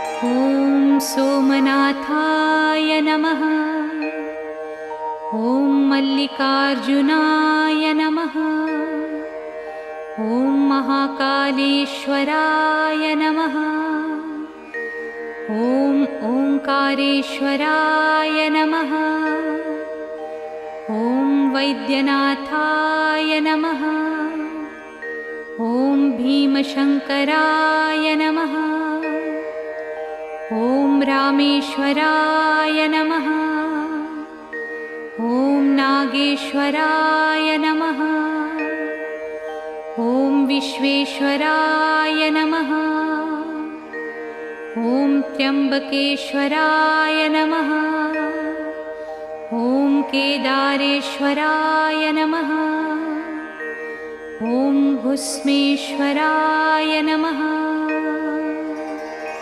ॐ सोमनाथाय नमः। ॐ मल्लिकार्जुनाय नमः। ॐ महाकालेश्वराय नमः। ॐ ओंकारेश्वराय नमः। ॐ वैद्यनाथाय नमः। ॐ भीमशङ्कराय नमः। ॐ रामेश्वराय नमः। ॐ नागेश्वराय नमः। ॐ विश्वेश्वराय नमः। ॐ त्र्यम्बकेश्वराय नमः। ॐ केदारेश्वराय नमः। ॐ भुस्मेश्वराय नमः।